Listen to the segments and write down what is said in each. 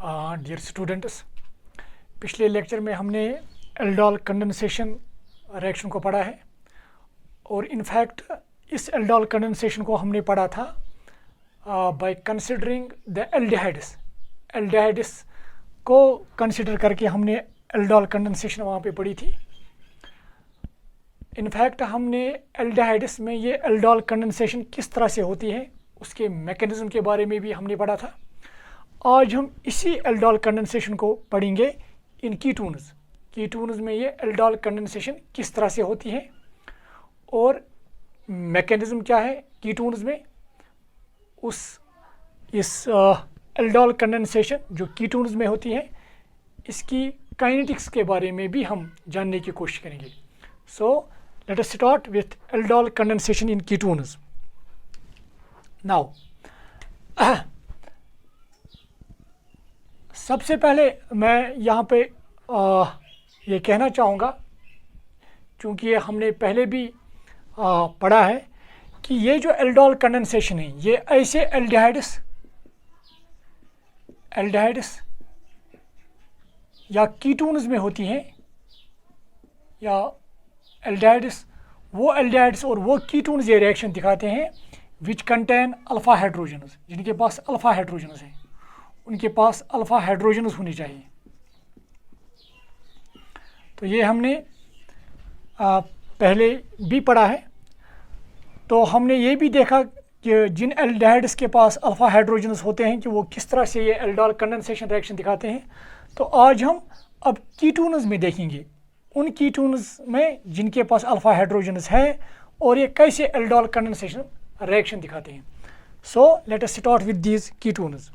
Dear students, पिछले lecture में हमने एल्डोल कंडेंसेशन रिएक्शन को पढ़ा है और इनफैक्ट इस एल्डोल कंडेंसेशन को हमने पढ़ा था बाय कंसिडरिंग द एल्डिहाइड्स को कंसिडर करके हमने एल्डोल कंडेंसेशन वहाँ पे पढ़ी थी। इनफैक्ट हमने एल्डिहाइड्स में ये एल्डोल कंडेंसेशन किस तरह से होती है उसके मैकेनिज्म के बारे में भी हमने पढ़ा था। आज हम इसी एल्डोल कंडेंसेशन को पढ़ेंगे इन कीटोन्स में ये एल्डोल कंडेंसेशन किस तरह से होती है और मैकेनिज्म क्या है कीटोन्स में। इस एल्डोल कंडेंसेशन जो कीटोन्स में होती है इसकी काइनेटिक्स के बारे में भी हम जानने की कोशिश करेंगे। So let us start with aldol condensation in ketones. Now सबसे पहले मैं यहाँ पे ये कहना चाहूँगा, क्योंकि ये हमने पहले भी पढ़ा है कि ये जो एल्डोल कंडेंसेशन है ये ऐसे एल्डिहाइड्स या कीटोन्स में होती हैं, या एल्डिहाइड्स और वो कीटोन्स ये रिएक्शन दिखाते हैं विच कंटेन अल्फा हाइड्रोजन्स, जिनके पास अल्फा हाइड्रोजन्स हैं, उनके पास अल्फा हाइड्रोजन्स होने चाहिए। तो ये हमने पहले भी पढ़ा है। तो हमने ये भी देखा कि जिन एल्डिहाइड्स के पास अल्फा हाइड्रोजन्स होते हैं कि वो किस तरह से ये एल्डोल कंडेंसेशन रिएक्शन दिखाते हैं। तो आज हम अब कीटोन्स में देखेंगे, उन कीटोन्स में जिनके पास अल्फा हाइड्रोजन्स है और ये कैसे एल्डोल कंडेंसेशन रिएक्शन दिखाते हैं। So let us start with these ketones.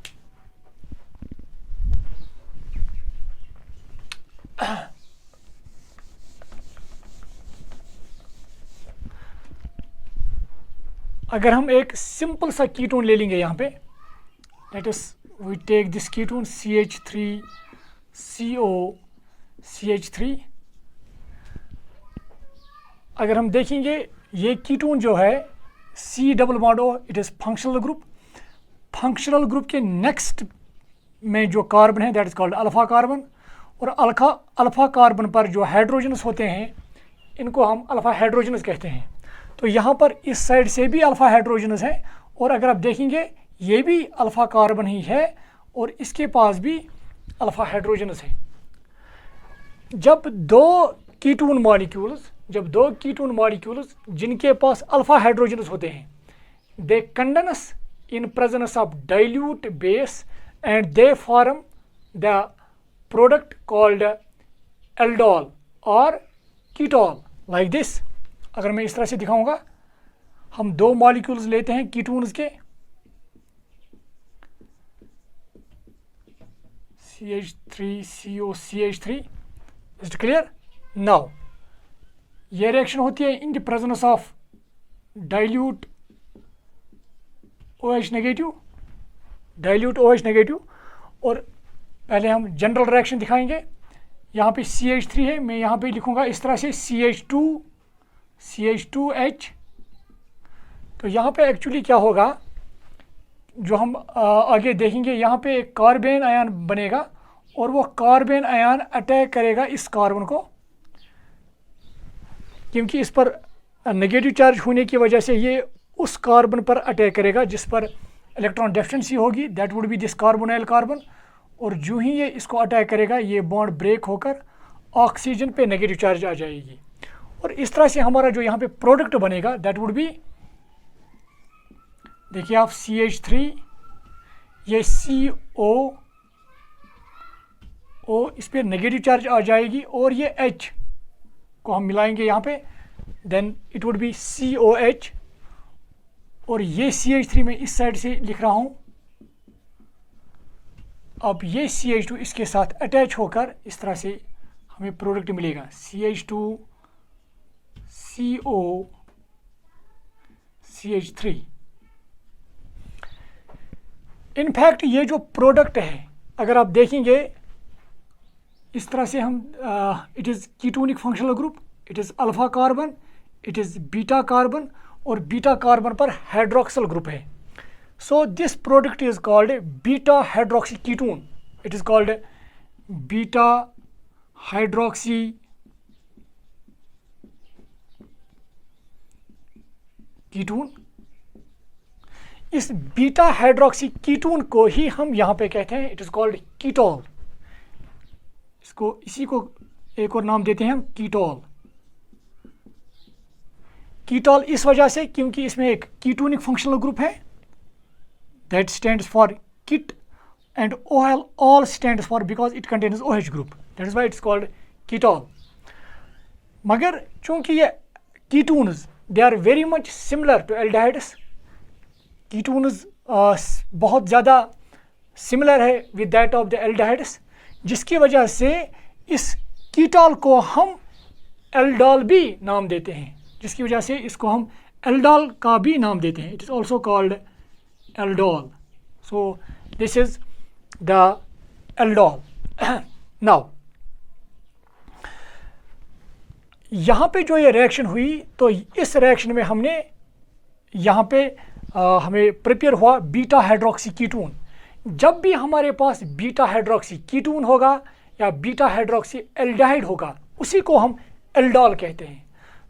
अगर हम एक सिंपल सा कीटोन ले लेंगे यहाँ पे, let us we take this ketone CH3COCH3। अगर हम देखेंगे ये कीटोन जो है C double bond O, it is functional group के नेक्स्ट में जो कार्बन है that is called alpha carbon, और अल्फा कार्बन पर जो हाइड्रोजन्स होते हैं इनको हम अल्फा हाइड्रोजन्स कहते हैं। तो यहाँ पर इस साइड से भी अल्फा हाइड्रोजन्स है और अगर आप देखेंगे ये भी अल्फा कार्बन ही है और इसके पास भी अल्फा हाइड्रोजन्स है। जब दो कीटोन मॉलिक्यूल्स जिनके पास अल्फा हाइड्रोजन्स होते हैं, they condense in presence of dilute base and they form the product called aldol और कीटोल लाइक दिस। अगर मैं इस तरह से दिखाऊंगा, हम दो मॉलिक्यूल्स लेते हैं कीटोन्स के, CH3COCH3। Is it clear? Now ये रिएक्शन होती है इन the presence of dilute OH negative. और पहले हम जनरल रिएक्शन दिखाएंगे। यहाँ पे CH3 है, मैं यहाँ पे लिखूँगा इस तरह से CH2H। तो यहाँ पे एक्चुअली क्या होगा, जो हम आगे देखेंगे, यहाँ पे एक कार्बन आयन बनेगा और वो कार्बन आयन अटैक करेगा इस कार्बन को, क्योंकि इस पर नेगेटिव चार्ज होने की वजह से ये उस कार्बन पर अटैक करेगा जिस पर इलेक्ट्रॉन डेफिशिएंसी होगी, that would B this carbonyl carbon. और जो ही ये इसको अटैक करेगा ये बॉन्ड ब्रेक होकर ऑक्सीजन पे नेगेटिव चार्ज आ जाएगी और इस तरह से हमारा जो यहाँ पे प्रोडक्ट बनेगा दैट वुड बी, देखिए आप CH3, ये CO इस पर नेगेटिव चार्ज आ जाएगी और ये H को हम मिलाएंगे यहाँ पे, then it would be COH। और ये CH3 में इस साइड से लिख रहा हूँ। अब ये CH2 इसके साथ अटैच होकर इस तरह से हमें प्रोडक्ट मिलेगा CH2COCH3। इनफैक्ट ये जो प्रोडक्ट है अगर आप देखेंगे इस तरह से हम it is ketonic functional group, it is alpha carbon, it is beta carbon और बीटा कार्बन पर हाइड्रोक्सिल ग्रुप है। So this product is called beta hydroxy ketone it is called beta hydroxy ketone. इस beta hydroxy ketone को ही हम यहाँ पे कहते हैं इट इज़ कॉल्ड कीटोल। इसी को एक और नाम देते हैं हम कीटोल। कीटोल इस वजह से क्योंकि इसमें एक कीटोनिक फंक्शनल ग्रुप है that stands for kit and OL all stands for because it contains OH group, that is why it's called ketol। मगर चूंकि ये ketones they are very much similar to aldehydes, ketones बहुत ज़्यादा similar है with that of the aldehydes, जिसकी वजह से इस कीटोल को हम एल्डोल भी नाम देते हैं, जिसकी वजह से इसको हम एल्डोल का भी नाम देते हैं। It is also called aldol. So this is the aldol. Now यहाँ पे जो ये रिएक्शन हुई तो इस रिएक्शन में हमने यहाँ पे हमें प्रिपेयर हुआ बीटा हाइड्रोक्सी कीटोन। जब भी हमारे पास बीटा हाइड्रोक्सी कीटोन होगा या बीटा हाइड्रोक्सी एल्डिहाइड होगा उसी को हम एल्डोल कहते हैं।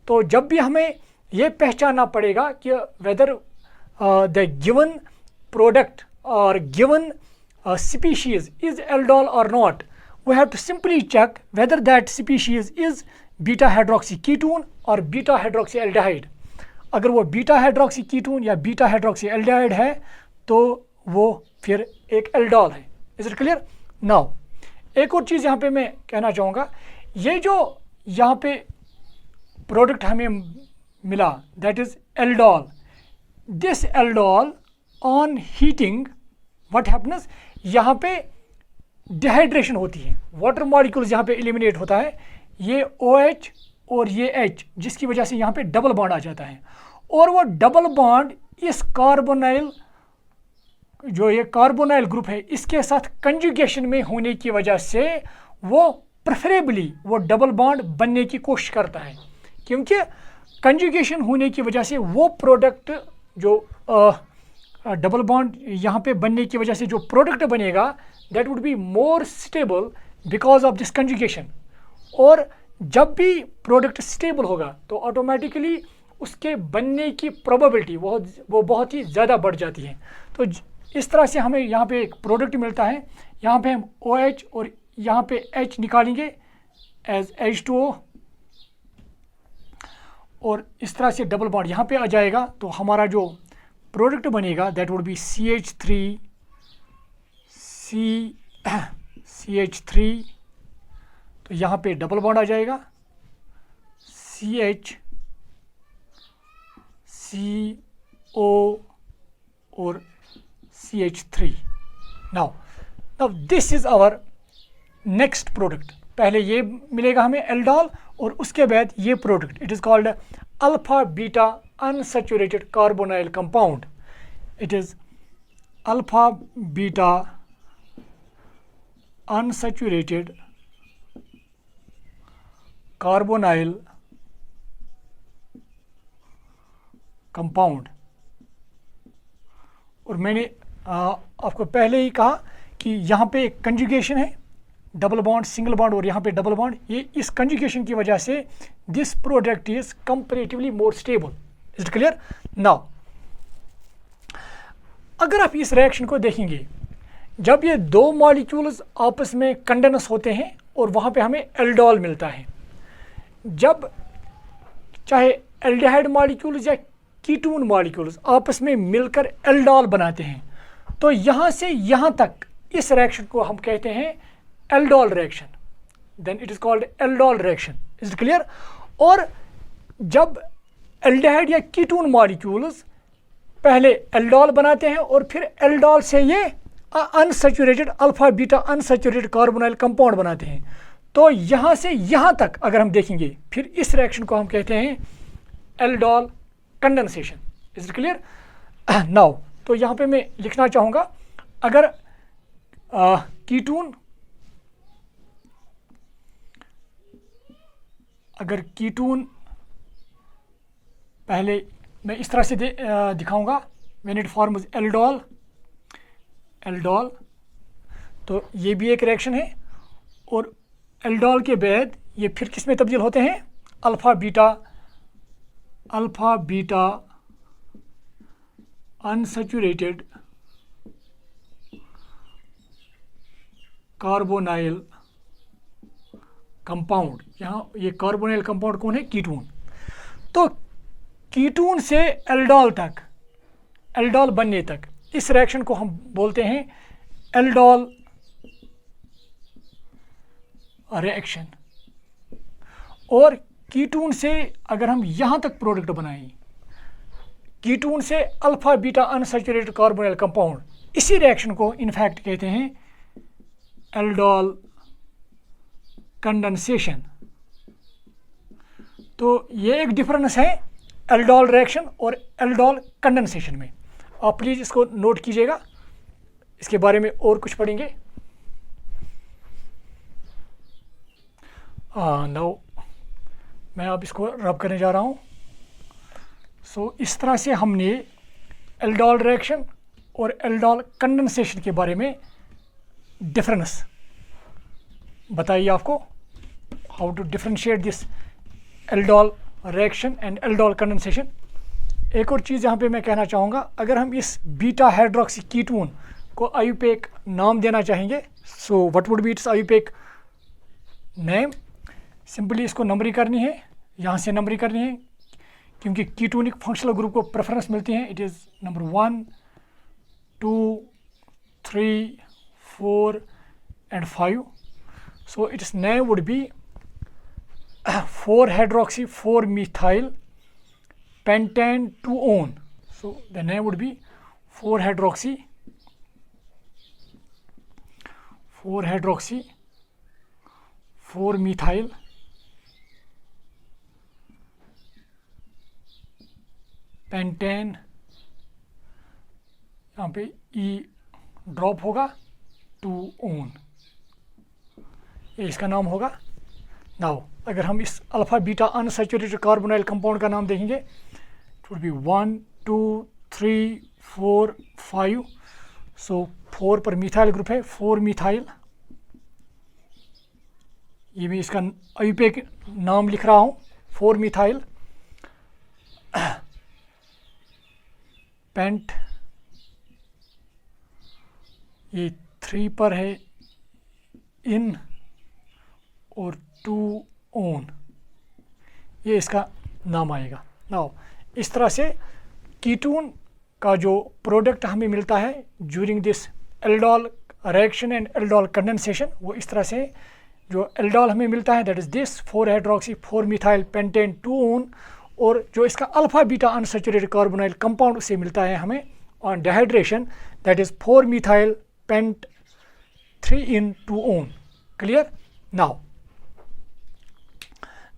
तो जब भी हमें ये पहचानना पड़ेगा कि वेदर द गिवन प्रोडक्ट और given species is aldol or not, we have to simply check whether that species is beta hydroxy ketone or beta hydroxy aldehyde। अगर वो बीटा हाइड्रोक्सी कीटोन या बीटा हाइड्रोक्सी एल्डिहाइड है तो वो फिर एक aldol है। Is it clear? नाउ एक और चीज़ यहाँ पे मैं कहना चाहूँगा, ये जो यहाँ पे प्रोडक्ट हमें मिला that is aldol, this aldol on heating what happens, यहाँ पे डिहाइड्रेशन होती है, वाटर मॉलिक्यूल्स यहाँ पे एलिमिनेट होता है, ये OH और ये H, जिसकी वजह से यहाँ पे डबल बॉन्ड आ जाता है और वो डबल बॉन्ड इस कार्बोनाइल जो ये कार्बोनाइल ग्रुप है इसके साथ कंजुगेशन में होने की वजह से वो प्रेफरेबली वो डबल बॉन्ड बनने की कोशिश करता है, क्योंकि कंजुगेशन होने की वजह से वो प्रोडक्ट जो डबल बॉन्ड यहाँ पे बनने की वजह से जो प्रोडक्ट बनेगा that would be more stable because of this conjugation. और जब भी प्रोडक्ट स्टेबल होगा तो ऑटोमेटिकली उसके बनने की प्रोबेबिलिटी वो बहुत ही ज़्यादा बढ़ जाती है। तो इस तरह से हमें यहाँ पे एक प्रोडक्ट मिलता है, यहाँ पे हम OH और यहाँ पे H निकालेंगे एज H2O और इस तरह से डबल बॉन्ड यहाँ पे आ जाएगा तो हमारा जो प्रोडक्ट बनेगा दैट वुड बी CH3 तो यहाँ पे डबल बॉन्ड आ जाएगा CO और CH3। Now this is our next product. पहले ये मिलेगा हमें एल्डोल और उसके बाद ये product it is called alpha beta unsaturated carbonyl compound. It is alpha beta unsaturated carbonyl compound. और मैंने आपको पहले ही कहा कि यहाँ पे एक कंजुगेशन है, डबल बॉन्ड सिंगल बॉन्ड और यहाँ पे डबल बॉन्ड, ये इस कंजुगेशन की वजह से this product is comparatively more stable. Is it clear? Now अगर आप इस रिएक्शन को देखेंगे, जब ये दो मॉलिक्यूल्स आपस में कंडेंस होते हैं और वहाँ पे हमें एल्डोल मिलता है, जब चाहे एल्डिहाइड मॉलिक्यूल्स या कीटोन मॉलिक्यूल्स आपस में मिलकर एल्डोल बनाते हैं तो यहाँ से यहाँ तक इस रिएक्शन को हम कहते हैं aldol reaction. Then it is called aldol reaction. Is it clear? और जब एल्डिहाइड या कीटोन मॉलिक्यूल्स पहले एल्डोल बनाते हैं और फिर एल्डोल से ये unsaturated alpha beta unsaturated carbonyl compound बनाते हैं, तो यहाँ से यहाँ तक अगर हम देखेंगे फिर इस रिएक्शन को हम कहते हैं aldol condensation. Is it clear? Now तो यहाँ पे मैं लिखना चाहूँगा, अगर कीटोन पहले मैं इस तरह से दिखाऊंगा व्हेन इट फॉर्म्स एल्डोल, तो ये भी एक रिएक्शन है। और एल्डोल के बाद ये फिर किस में तब्दील होते हैं, alpha beta unsaturated carbonyl compound. यहाँ ये कार्बोनाइल कंपाउंड कौन है, कीटोन। तो कीटोन से एल्डोल तक, एल्डोल बनने तक, इस रिएक्शन को हम बोलते हैं एल्डोल रिएक्शन। और कीटोन से अगर हम यहाँ तक प्रोडक्ट बनाएं, कीटोन से alpha beta unsaturated carbonyl compound, इसी रिएक्शन को इनफैक्ट कहते हैं एल्डोल कंडेंसेशन। तो ये एक डिफरेंस है एल्डोल रिएक्शन और एल्डोल कंडेंसेशन में। आप प्लीज़ इसको नोट कीजिएगा, इसके बारे में और कुछ पढ़ेंगे। नो, मैं अब इसको रब करने जा रहा हूँ। सो इस तरह से हमने एल्डोल रिएक्शन और एल्डोल कंडेंसेशन के बारे में डिफरेंस बताइए आपको, how to differentiate this aldol reaction and aldol condensation. एक और चीज़ यहाँ पे मैं कहना चाहूँगा, अगर हम इस बीटा हाइड्रोक्सी कीटोन को आयुपेक नाम देना चाहेंगे, so what would be it's IUPAC name. Simply इसको नंबरिंग करनी है, यहाँ से नंबरिंग करनी है, क्योंकि कीटोनिक फंक्शनल ग्रुप को प्रेफरेंस मिलती है। It is number 1, 2, 3, 4 and 5. So its name would be 4-hydroxy 4-methyl pentane 2-one. So the name would be 4-hydroxy 4-methyl pentane, यहाँ पे E ड्रॉप होगा, 2-one, ये इसका नाम होगा। नाउ अगर हम इस alpha beta unsaturated carbonyl compound का नाम देखेंगे, इट वुड बी 1, 2, 3, 4, 5। सो 4 पर मिथाइल ग्रुप है, 4-methyl, ये भी इसका आयुपेक नाम लिख रहा हूँ, 4-methyl पेंट, ये 3 पर है इन और 2-one, ये इसका नाम आएगा। नाउ इस तरह से कीटोन का जो प्रोडक्ट हमें मिलता है during this aldol reaction and aldol condensation, वो इस तरह से जो एल्डोल हमें मिलता है, that is this 4-hydroxy 4-methyl pentane 2-one, और जो इसका alpha beta unsaturated carbonyl compound उससे मिलता है हमें on dehydration, that is 4-methyl pent 3-2-one। Clear. Now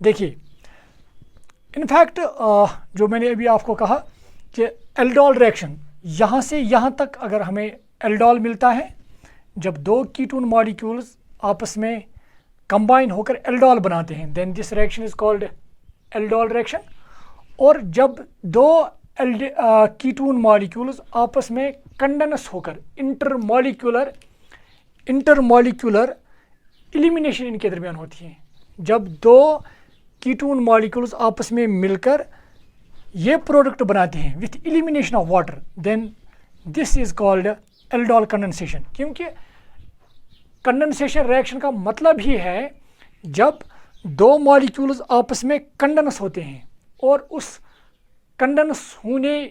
देखिए, इनफैक्ट जो मैंने अभी आपको कहा कि एल्डोल रिएक्शन, यहाँ से यहाँ तक अगर हमें एल्डोल मिलता है, जब 2 कीटोन मॉलिक्यूल्स आपस में कंबाइन होकर एल्डोल बनाते हैं, then this reaction is called aldol reaction. और जब 2 कीटोन मॉलिक्यूल्स आपस में कंडेंस होकर इंटरमॉलिक्यूलर एलिमिनेशन इनके दरमियान होती है, जब 2 कीटोन मॉलिक्यूल्स आपस में मिलकर ये प्रोडक्ट बनाते हैं with elimination of water, then this is called aldol condensation. क्योंकि कंडेंसेशन रिएक्शन का मतलब ही है जब 2 मॉलिक्यूल्स आपस में कंडेंस होते हैं और उस कंडेंस होने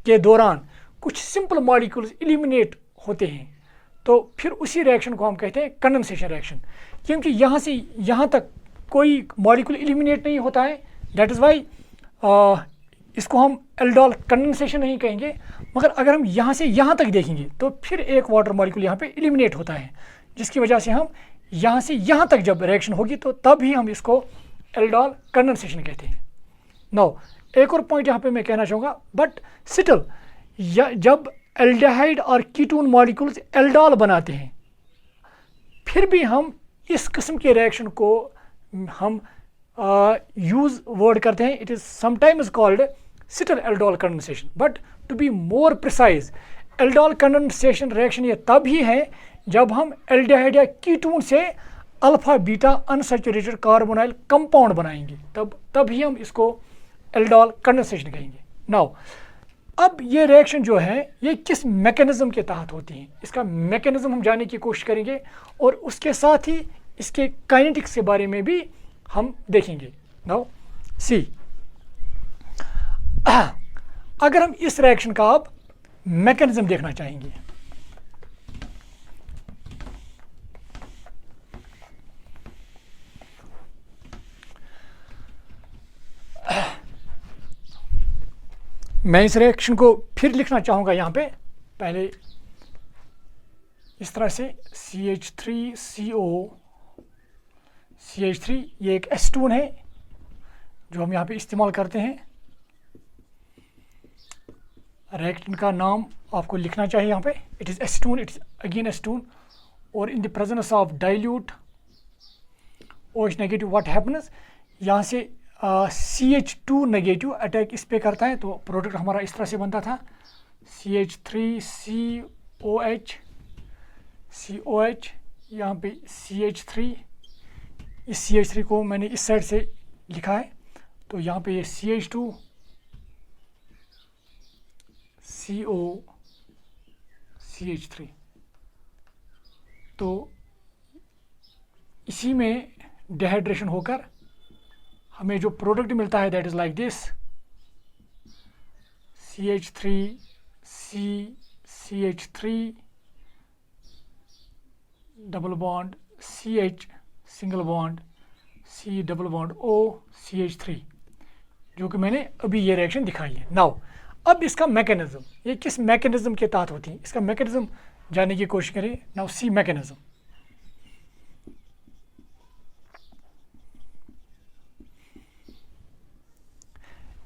के दौरान कुछ सिंपल मॉलिक्यूल्स एलिमिनेट होते हैं, तो फिर उसी रिएक्शन को हम कहते हैं कंडेंसेशन रिएक्शन। क्योंकि यहाँ से यहाँ तक कोई मॉलिक्यूल एलिमिनेट नहीं होता है, दैट इज़ वाई इसको हम एल्डोल कंडेंसेशन नहीं कहेंगे। मगर अगर हम यहाँ से यहाँ तक देखेंगे तो फिर एक वाटर मॉलिक्यूल यहाँ पे एलिमिनेट होता है, जिसकी वजह से हम यहाँ से यहाँ तक जब रिएक्शन होगी तो तब ही हम इसको एल्डोल कंडेंसेशन कहते हैं। नाउ एक और पॉइंट यहाँ पे मैं कहना चाहूँगा, बट स्टिल जब एल्डिहाइड और कीटोन मॉलिक्यूल्स एल्डोल बनाते हैं, फिर भी हम इस किस्म के रिएक्शन को हम यूज़ वर्ड करते हैं, it is sometimes called settle aldol condensation. But to be more precise, aldol condensation reaction ये तब ही है जब हम एल्डिहाइड या कीटोन से alpha beta unsaturated carbonyl compound बनाएंगे, तब ही हम इसको एल्डोल कंडेंसेशन कहेंगे। नाउ अब ये रिएक्शन जो है ये किस मैकेनिज्म के तहत होती है, इसका मैकेनिज्म हम जानने की कोशिश करेंगे और उसके साथ ही इसके काइनेटिक्स के बारे में भी हम देखेंगे। नाउ सी, अगर हम इस रिएक्शन का अब मैकेनिज्म देखना चाहेंगे, मैं इस रिएक्शन को फिर लिखना चाहूँगा यहाँ पे, पहले इस तरह से CH3CO, ये एक एसीटोन है जो हम यहाँ पे इस्तेमाल करते हैं। रिएक्टेंट का नाम आपको लिखना चाहिए यहाँ पे, it is acetone, it is again acetone. और in the presence of dilute OH negative what happens, यहाँ से CH2 नेगेटिव अटैक इस पे करता है, तो प्रोडक्ट हमारा इस तरह से बनता था CH3COH, यहाँ पे CH3, इस CH3 को मैंने इस साइड से लिखा है, तो यहाँ पे ये CH2COCH3, तो इसी में डिहाइड्रेशन होकर हमें जो प्रोडक्ट मिलता है that is like this CH3CH3 double bond CH single bond C double bond O CH3, जो कि मैंने अभी ये रिएक्शन दिखाई है। नाउ अब इसका मैकेनिज्म, ये किस मैकेनिज्म के तहत होती है, इसका मैकेनिज्म जानने की कोशिश करें। Now see mechanism,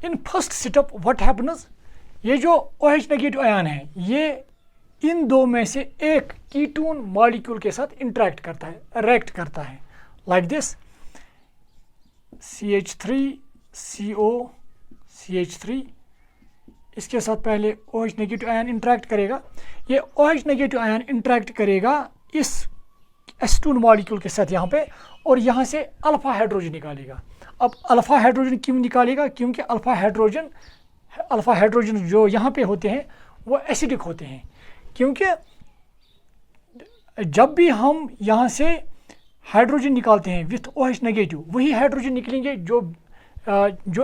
in first setup what happens, ये जो OH नेगेटिव आयन है ये इन दो में से एक कीटोन मॉलिक्यूल के साथ इंटरेक्ट करता है, रिएक्ट करता है लाइक दिस CH3CO CH3, इसके साथ पहले OH नेगेटिव आयन इंटरेक्ट करेगा, ये OH नेगेटिव आयन इंटरेक्ट करेगा इस एसीटोन मॉलिक्यूल के साथ यहाँ पे, और यहाँ से अल्फा हाइड्रोजन निकालेगा। अब अल्फा हाइड्रोजन क्यों निकालेगा, क्योंकि अल्फा हाइड्रोजन जो यहाँ पे होते हैं वो एसिडिक होते हैं, क्योंकि जब भी हम यहाँ से हाइड्रोजन निकालते हैं विथ OH नेगेटिव, वही हाइड्रोजन निकलेंगे जो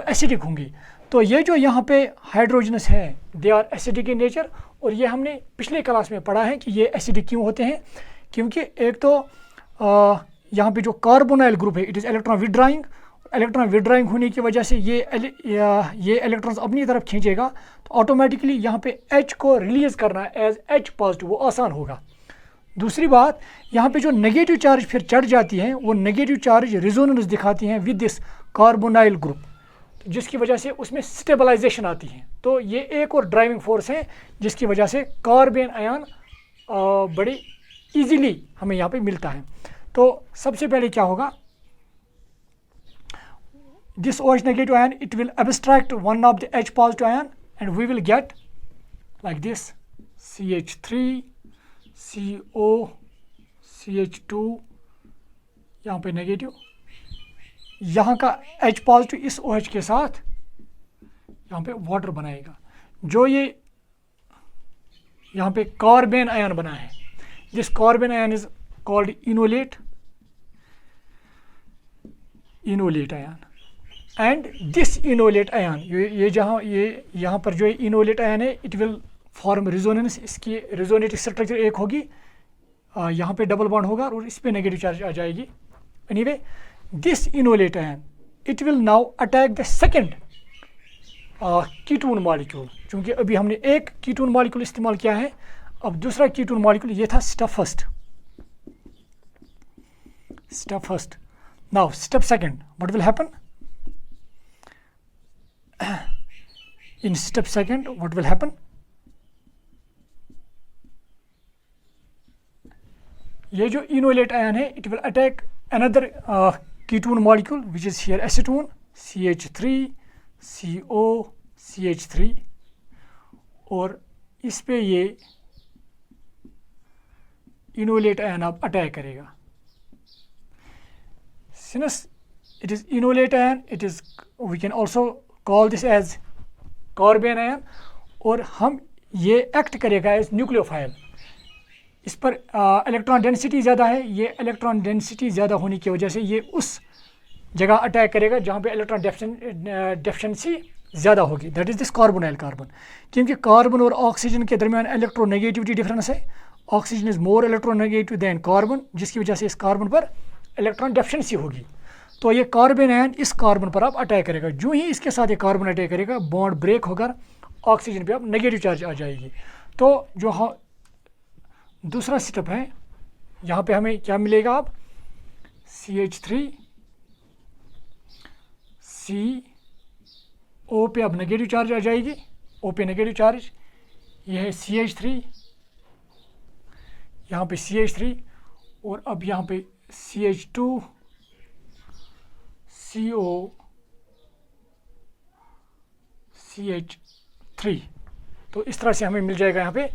एसिडिक होंगे। तो ये जो यहाँ पे हाइड्रोजनस हैं they are acidic in nature, और ये हमने पिछले क्लास में पढ़ा है कि ये एसिडिक क्यों होते हैं, क्योंकि एक तो यहाँ पे जो कार्बोनाइल ग्रुप है इट इज़ इलेक्ट्रॉन विड्राइंग होने की वजह से ये इलेक्ट्रॉन्स अपनी तरफ खींचेगा, तो ऑटोमेटिकली यहाँ पे H को रिलीज़ करना एज H पॉजिटिव वो आसान होगा। दूसरी बात, यहाँ पे जो नेगेटिव चार्ज फिर चढ़ जाती हैं वो नेगेटिव चार्ज रिजोनेंस दिखाती हैं विद दिस कार्बोनाइल ग्रुप, जिसकी वजह से उसमें स्टेबलाइजेशन आती है। तो ये एक और ड्राइविंग फोर्स है जिसकी वजह से कार्बन आयन बड़ी इजीली हमें यहाँ पे मिलता है। तो सबसे पहले क्या होगा, this OH negative ion it will abstract one of the H positive ion and we will get like this CH3 CO CH2, यहाँ पे नेगेटिव, यहाँ का H पॉजिटिव इस OH के साथ यहाँ पे वाटर बनाएगा, जो ये यहाँ पे कार्बन आयन बना है, this carbon ion is called enolate ion, and this enolate ion, ये जहाँ ये यहाँ पर जो इनोलेट आयन है इट विल फॉर्म रिजोनेंस, इसकी रिजोनेटिव स्ट्रक्चर एक होगी, यहाँ पे डबल बॉन्ड होगा और इस पे नेगेटिव चार्ज आ जाएगी। Anyway this enolate ion it will now attack the second ketone molecule, क्योंकि अभी हमने एक कीटोन मॉलिक्यूल इस्तेमाल किया है, अब दूसरा कीटोन मॉलिक्यूल ये था step first. Now step second what will happen, in step second what will happen, ये जो इनोलेट आयन है it will attack another ketone molecule which is here acetone CH3COCH3, और इस पे ये इनोलेट आयन अब अटैक करेगा। Since it is enolate ion, it is we can also call this as carbon ion, और हम ये एक्ट करेगा एज न्यूक्लियोफाइल। इस पर इलेक्ट्रॉन डेंसिटी ज़्यादा है, ये इलेक्ट्रॉन डेंसिटी ज़्यादा होने की वजह से ये उस जगह अटैक करेगा जहाँ पे इलेक्ट्रॉन डेफिशिएंसी ज़्यादा होगी, that is this carbonyl carbon. क्योंकि कार्बन और ऑक्सीजन के दरमियान इलेक्ट्रोनेगेटिविटी डिफरेंस है, oxygen is more electronegative than carbon, जिसकी वजह से इस कार्बन पर इलेक्ट्रॉन डेफिशिएंसी होगी। तो ये कार्बन आयन इस कार्बन पर अब अटैक करेगा। जो ही इसके साथ ये कार्बन अटैक करेगा, बॉन्ड ब्रेक होकर ऑक्सीजन पे अब नेगेटिव चार्ज आ जाएगी। तो जो दूसरा स्टेप है, यहाँ पे हमें क्या मिलेगा अब, CH3 CO पे अब नेगेटिव चार्ज आ जाएगी, O पे नेगेटिव चार्ज, ये है CH3, यहाँ पे CH3, और अब यहाँ पे CH2 CO CH3। तो इस तरह से हमें मिल जाएगा यहाँ पे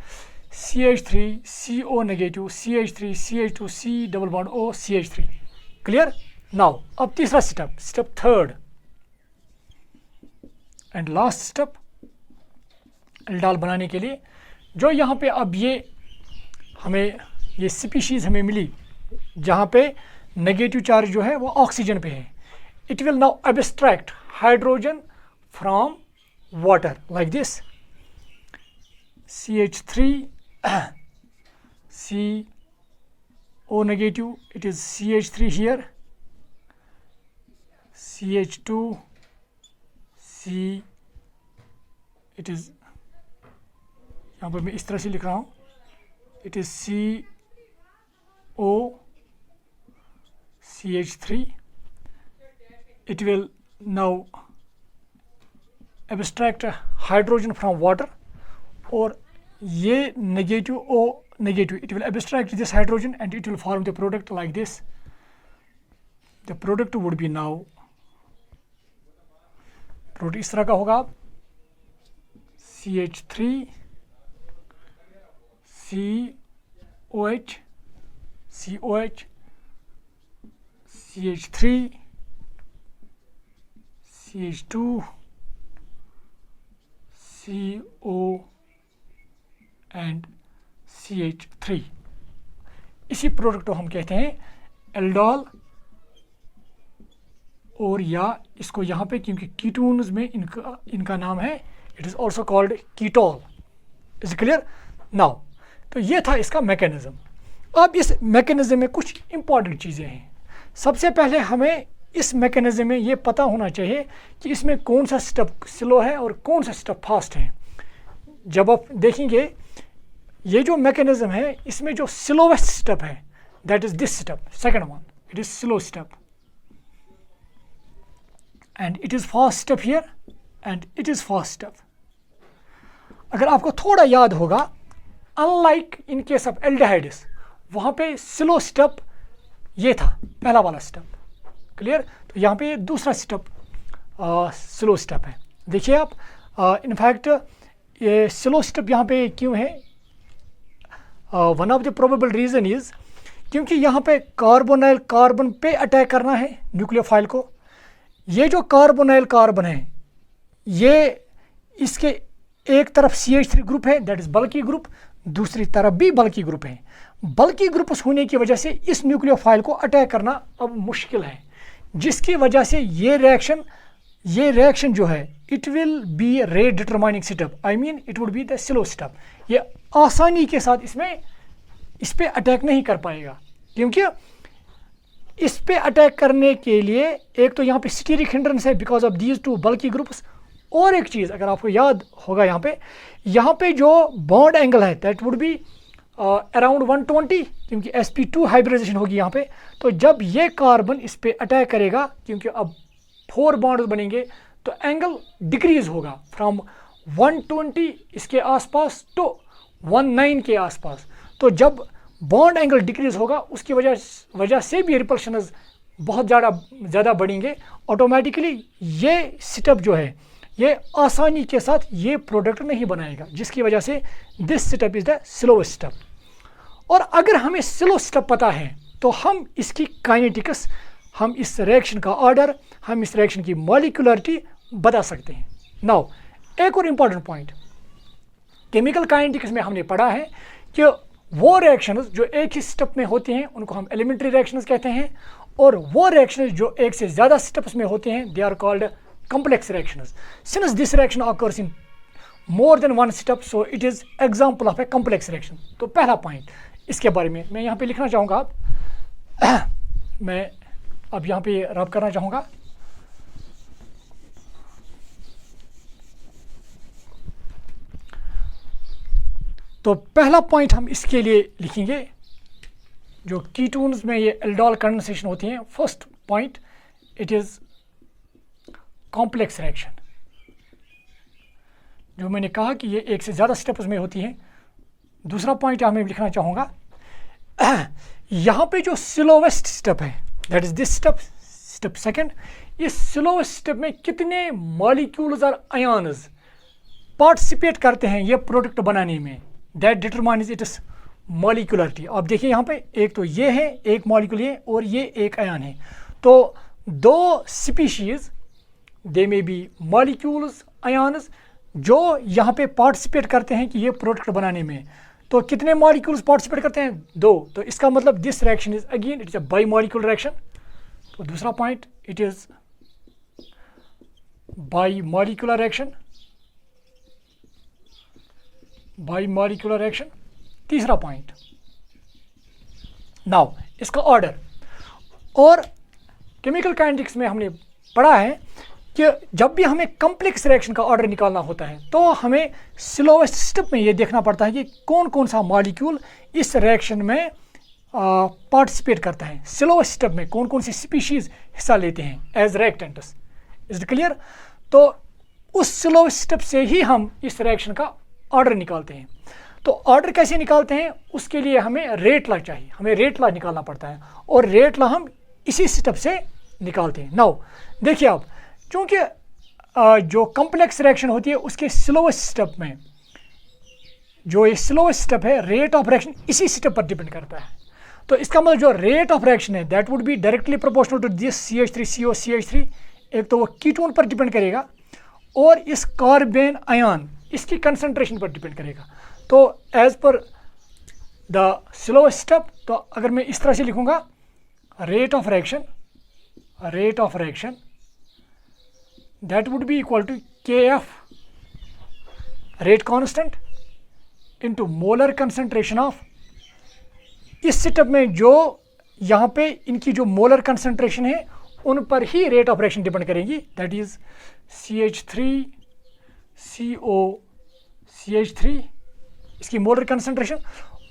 CH3 CO negative, CH3 CH2 C double bond O CH3। Clear? Now अब तीसरा step, step third and last step, aldol बनाने के लिए जो यहाँ पे अब ये हमें ये स्पीशीज़ हमें मिली जहाँ पे नेगेटिव चार्ज जो है वो ऑक्सीजन पे है। It will now abstract hydrogen from water like this, CH3 CO negative, it is CH3 here, CH2 C, it is यहाँ पर मैं इस तरह से लिख रहा हूँ, it is CO CH3, it will now abstract hydrogen from water, और ये negative O negative, it will abstract this hydrogen and it will form the product like this. The product would be now, product इस तरह का होगा, CH3 COH COH CH3 CH2 CO and CH3। इसी product को हम कहते हैं aldol, और या इसको यहाँ पे क्योंकि कीटोन्स में इनका नाम है, it is also called ketol. Is clear? Now तो ये था इसका मैकेनिज्म। अब इस मैकेनिज्म में कुछ इंपॉर्टेंट चीज़ें हैं। सबसे पहले हमें इस मैकेनिज्म में ये पता होना चाहिए कि इसमें कौन सा स्टेप स्लो है और कौन सा स्टेप फास्ट है। जब आप देखेंगे ये जो मैकेनिज्म है, इसमें जो स्लोवेस्ट स्टेप है that is this step, second one, it is slow step, and it is fast step here and it is fast step. अगर आपको थोड़ा याद होगा, unlike in case of aldehydes, वहाँ पे स्लो स्टेप ये था पहला वाला स्टेप। क्लियर? तो यहाँ पे दूसरा स्टेप स्लो स्टेप है। देखिए आप, इनफैक्ट ये स्लो स्टेप यहाँ पे क्यों है? One of the probable reason is क्योंकि यहाँ पे कार्बोनाइल कार्बन पे अटैक करना है न्यूक्लियोफाइल को। ये जो कार्बोनाइल कार्बन है, ये इसके एक तरफ CH3 ग्रुप है दैट इज़ बल्की ग्रुप, दूसरी तरफ भी बल्की ग्रुप है। बल्की ग्रुप होने की वजह से इस न्यूक्लियोफाइल को अटैक करना अब मुश्किल है, जिसकी वजह से ये रिएक्शन जो है it will be rate determining step, I mean it would be the slow step. ये आसानी के साथ इस पे अटैक नहीं कर पाएगा, क्योंकि इस पे अटैक करने के लिए एक तो यहाँ पे स्टीरिक हिंड्रेंस है because of these two bulky groups, और एक चीज़ अगर आपको याद होगा यहाँ पे जो बॉन्ड एंगल है दैट वुड बी अराउंड 120, क्योंकि sp2 हाइब्रिडाइजेशन होगी यहाँ पे। तो जब ये कार्बन इस पे अटैक करेगा, क्योंकि अब 4 बॉन्ड्स बनेंगे, तो एंगल डिक्रीज होगा फ्रॉम 120 इसके आसपास टू 19 के आसपास। तो जब बॉन्ड एंगल डिक्रीज होगा, उसकी वजह से भी रिपल्शन बहुत ज़्यादा बढ़ेंगे। ऑटोमेटिकली ये स्टेप जो है ये आसानी के साथ ये प्रोडक्ट नहीं बनाएगा, जिसकी वजह से this step is the slowest step. और अगर हमें स्लो स्टेप पता है तो हम इसकी काइनेटिक्स, हम इस रिएक्शन का ऑर्डर, हम इस रिएक्शन की मॉलिक्यूलरिटी बता सकते हैं। नाउ एक और इम्पॉर्टेंट पॉइंट, केमिकल काइनेटिक्स में हमने पढ़ा है कि वो रिएक्शंस जो एक ही स्टेप में होते हैं उनको हम एलिमेंट्री रिएक्शंस कहते हैं, और वो रिएक्शंस जो एक से ज़्यादा स्टेप्स में होते हैं they are called complex reactions. Since this reaction occurs in more than one step, so it is example of a complex reaction. तो पहला पॉइंट इसके बारे में मैं यहाँ पे लिखना चाहूँगा, अब मैं अब यहाँ पे रब करना चाहूँगा। तो पहला पॉइंट हम इसके लिए लिखेंगे, जो कीटोन्स में ये एल्डोल कंडेंसेशन होती हैं। First point, it is complex reaction. जो मैंने कहा कि ये एक से ज़्यादा स्टेप्स में होती हैं। दूसरा पॉइंट यहाँ मैं लिखना चाहूँगा, यहाँ पे जो स्लोवेस्ट स्टेप है that is this step, step second, इस स्लोवेस्ट स्टेप में कितने मॉलिक्यूल्स और आयन्स पार्टिसिपेट करते हैं ये प्रोडक्ट बनाने में, दैट डिटरमाइन्स इट्स मॉलिक्यूलरिटी। आप देखिए यहाँ पे एक तो ये है, एक मॉलिक्यूल है, और ये एक आयन है। तो दो species, they may be molecules, ions, जो यहाँ पे पार्टिसिपेट करते हैं कि ये प्रोडक्ट बनाने में। तो कितने मॉलिक्यूल्स पार्टिसिपेट करते हैं? दो। तो इसका मतलब this reaction is again it is a by molecule reaction. तो दूसरा point, it is by molecular reaction, by molecular reaction. तीसरा पॉइंट, नाउ इसका ऑर्डर, और केमिकल काइनेटिक्स में हमने पढ़ा है कि जब भी हमें कॉम्प्लेक्स रिएक्शन का ऑर्डर निकालना होता है तो हमें स्लोवेस्ट स्टेप में ये देखना पड़ता है कि कौन कौन सा मॉलिक्यूल इस रिएक्शन में पार्टिसिपेट करता है, स्लोवेस्ट स्टेप में कौन कौन सी स्पीशीज हिस्सा लेते हैं as reactants. Is it clear? तो उस स्लोवेस्ट स्टेप से ही हम इस रिएक्शन का ऑर्डर निकालते हैं। तो ऑर्डर कैसे निकालते हैं? उसके लिए हमें रेट लॉ चाहिए, हमें रेट लॉ निकालना पड़ता है, और रेट लॉ हम इसी स्टेप से निकालते हैं। नाउ देखिए आप, क्योंकि जो कॉम्प्लेक्स रिएक्शन होती है उसके स्लोवेस्ट स्टेप में, जो ये स्लोवेस्ट स्टेप है, रेट ऑफ रिएक्शन इसी स्टेप पर डिपेंड करता है। तो इसका मतलब जो रेट ऑफ रिएक्शन है that would be directly proportional to this CH3CO CH3। एक तो वो कीटोन पर डिपेंड करेगा, और इस कार्बन आयन इसकी कंसंट्रेशन पर डिपेंड करेगा। तो as per the slowest step, तो अगर मैं इस तरह से लिखूंगा, rate of reaction, rate of reaction that would be equal to Kf rate constant into molar concentration of, इस स्टेप में जो यहाँ पे इनकी जो मोलर कंसंट्रेशन है उन पर ही रेट ऑफ रिएक्शन डिपेंड करेगी, दैट इज CH3CO CH3 इसकी मोलर कंसंट्रेशन।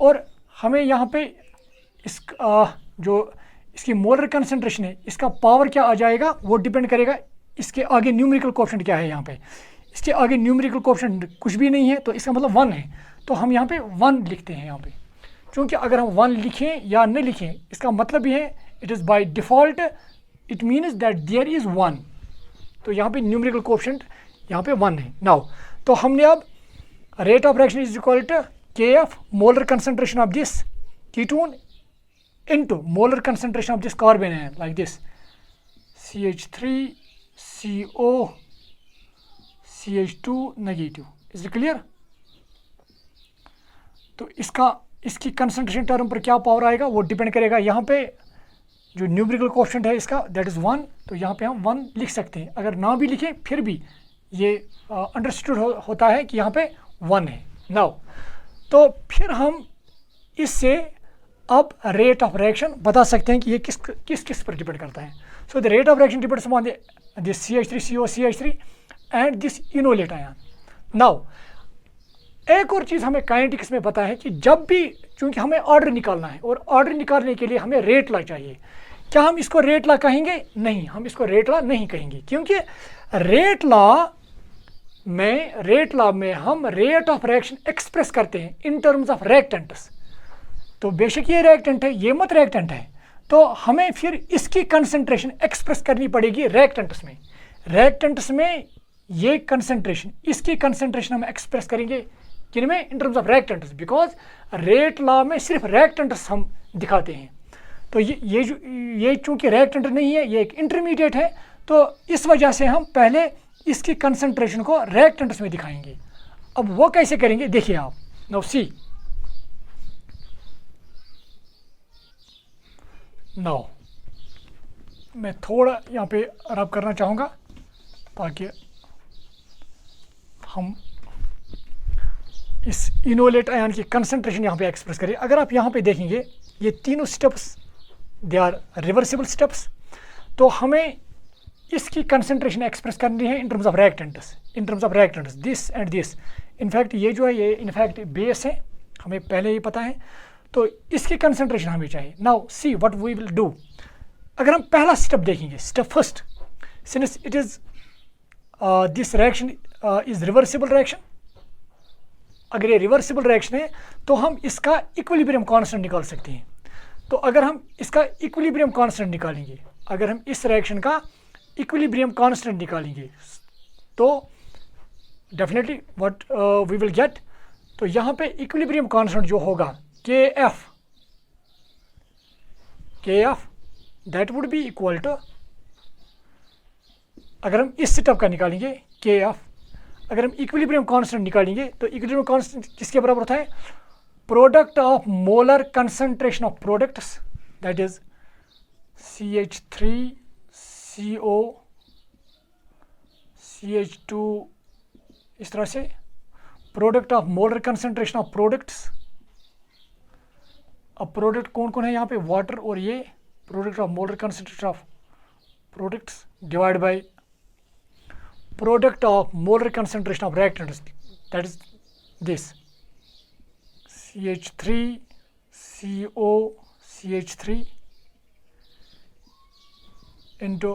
और हमें यहाँ पे इस जो इसकी मोलर कंसंट्रेशन है इसका पावर क्या आ जाएगा वो डिपेंड करेगा इसके आगे न्यूमेरिकल कोएफिशिएंट क्या है। यहाँ पे इसके आगे न्यूमेरिकल कोएफिशिएंट कुछ भी नहीं है, तो इसका मतलब 1 है, तो हम यहाँ पे 1 लिखते हैं यहाँ पे। क्योंकि अगर हम 1 लिखें या न लिखें इसका मतलब ये है it is by default, it means that there is 1। तो यहाँ पे न्यूमेरिकल कोएफिशिएंट यहाँ पे 1 है। नाउ तो हमने अब rate of reaction is equal to Kf molar concentration of this ketone into molar concentration of this carbon है, like this CH3CO CH2 negative. Is it clear? तो इसकी कंसंट्रेशन टर्म पर क्या पावर आएगा वो डिपेंड करेगा, यहाँ पे जो न्यूमेरिकल कोएफिशिएंट है इसका दैट इज़ 1, तो यहाँ पे हम 1 लिख सकते हैं। अगर ना भी लिखें फिर भी ये अंडरस्टूड होता है कि यहाँ पे 1 है। नाउ तो फिर हम इससे अब रेट ऑफ रिएक्शन बता सकते हैं कि ये किस पर डिपेंड करता है। So the rate of reaction depends upon this CH3CO CH3 and this enolate ion. Now एक और चीज़ हमें काइनेटिक्स में पता है कि जब भी, क्योंकि हमें ऑर्डर निकालना है और ऑर्डर निकालने के लिए हमें रेट लॉ चाहिए। क्या हम इसको रेट लॉ कहेंगे? नहीं, हम इसको रेट लॉ नहीं कहेंगे, क्योंकि रेट लॉ में हम रेट ऑफ रिएक्शन एक्सप्रेस करते हैं इन टर्म्स ऑफ रिएक्टेंट्स। तो बेशक ये रिएक्टेंट है, ये मत रिएक्टेंट है, तो हमें फिर इसकी कंसंट्रेशन एक्सप्रेस करनी पड़ेगी रिएक्टेंट्स में। रिएक्टेंट्स में ये कंसंट्रेशन, इसकी कंसंट्रेशन हम एक्सप्रेस करेंगे किन में, इन terms of reactants, because rate law में सिर्फ रिएक्टेंट्स हम दिखाते हैं। तो ये चूंकि रिएक्टेंट नहीं है, ये एक इंटरमीडिएट है, तो इस वजह से हम पहले इसकी कंसंट्रेशन को रिएक्टेंट्स में दिखाएंगे। अब वो कैसे करेंगे देखिए आप। नाउ सी, नाउ मैं थोड़ा यहाँ पे रब करना चाहूँगा ताकि हम इस इनोलेट आयन की कंसंट्रेशन यहाँ पे एक्सप्रेस करें। अगर आप यहाँ पे देखेंगे ये तीनों steps they are reversible steps, तो हमें इसकी कंसंट्रेशन एक्सप्रेस करनी है in terms of reactants, in terms of reactants this and this. In fact ये जो है ये इनफैक्ट बेस है, हमें पहले ही पता है, तो इसकी कंसंट्रेशन हमें चाहिए। Now see what we will do. अगर हम पहला स्टेप देखेंगे, step first, since it is this reaction is reversible reaction, अगर ये रिवर्सिबल रिएक्शन है तो हम इसका इक्विलिब्रियम कांस्टेंट निकाल सकते हैं। तो अगर हम इसका इक्विलिब्रियम कांस्टेंट निकालेंगे, अगर हम इस रिएक्शन का इक्विलिब्रियम कांस्टेंट निकालेंगे तो definitely what we will get, तो यहाँ पे इक्विलिब्रियम कांस्टेंट जो होगा K F that would be equal to, अगर हम इस स्टेप का निकालेंगे के एफ, अगर हम इक्विलिब्रियम कांस्टेंट निकालेंगे तो इक्विलिब्रियम कांस्टेंट किसके बराबर होता है, product of molar concentration of products, that is CH3CO CH2, इस तरह से product of molar concentration of products. अब प्रोडक्ट कौन कौन है यहाँ पे, वाटर और ये product of molar concentration of products divide by product of molar concentration of reactants, that is this CH3CO CH3 into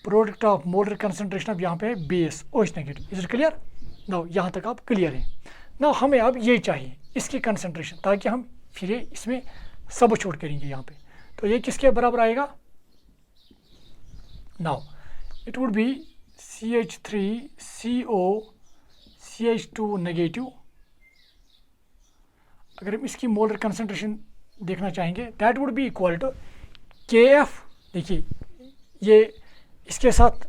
product of molar concentration of यहाँ पे base OH negative. Is it clear? Now यहाँ तक आप clear हैं। Now हमें अब ये चाहिए इसकी कंसंट्रेशन, ताकि हम फिर इसमें सब छोड़ करेंगे यहाँ पे। तो ये किसके बराबर आएगा, now it would be CH3CO CH2 negative. अगर हम इसकी मोलर कंसंट्रेशन देखना चाहेंगे that would be equal to KF। देखिए ये इसके साथ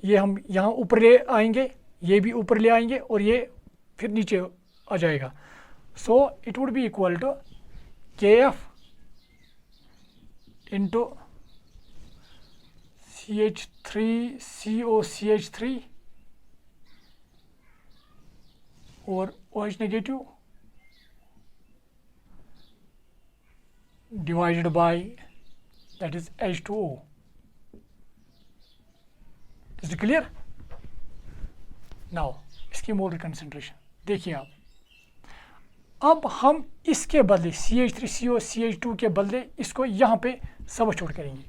ये हम यहाँ ऊपर ले आएंगे, ये भी ऊपर ले आएंगे और ये फिर नीचे आ जाएगा। So it would be equal to KF into CH3CO CH3 और OH negative divided by that is H2O। Is it clear? Now इसकी मोलर कंसंट्रेशन देखिए आप। अब हम इसके बदले CH3CO CH2 के बदले इसको यहाँ पे सब छोड़ करेंगे।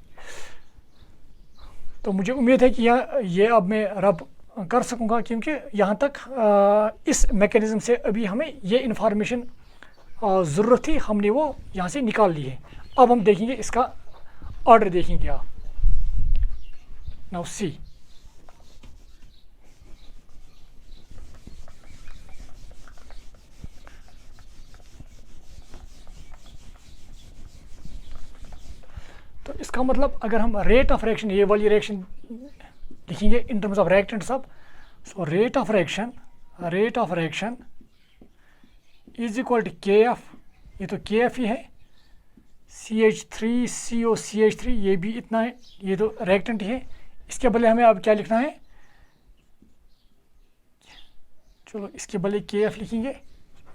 तो मुझे उम्मीद है कि ये अब मैं रब कर सकूँगा, क्योंकि यहाँ तक इस मैकेनिज़्म से अभी हमें ये इन्फॉर्मेशन ज़रूरत थी, हमने वो यहाँ से निकाल ली है। अब हम देखेंगे इसका ऑर्डर देखेंगे आप। नाउ सी, तो इसका मतलब अगर हम रेट ऑफ रिएक्शन, ये वाली रिएक्शन लिखेंगे इन टर्म्स ऑफ रिएक्टेंट्स सब, so rate of reaction is equal to KF, ये तो KF ही है, CH3CO CH3 ये भी इतना है, ये तो रिएक्टेंट ही है। इसके बदले हमें अब क्या लिखना है, चलो इसके बदले KF लिखेंगे,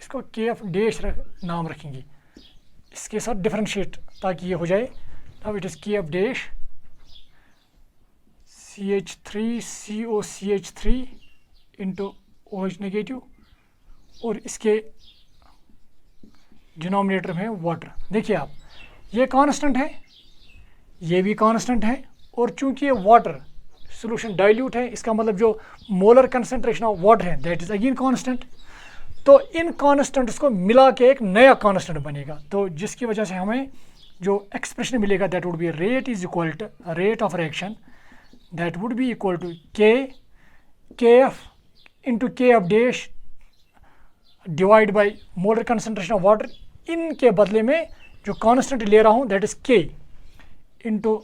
इसको KF डैश नाम रखेंगे, इसके साथ डिफरेंशिएट ताकि ये हो जाए। अब it is KF dash CH3CO CH3 into OH negative और इसके डिनोमिनेटर में वाटर। देखिए आप, ये कांस्टेंट है, ये भी कांस्टेंट है, और चूंकि ये वाटर सॉल्यूशन डाइल्यूट है, इसका मतलब जो मोलर कंसंट्रेशन ऑफ वाटर है दैट इज अगेन कांस्टेंट। तो इन कांस्टेंट्स को मिला के एक नया कांस्टेंट बनेगा, तो जिसकी वजह से हमें जो एक्सप्रेशन मिलेगा that would be rate is equal to rate of reaction, that would be equal to KF into K of dash divide by molar concentration of water, इनके बदले में जो कांस्टेंट ले रहा हूँ दैट इज़ के इंटू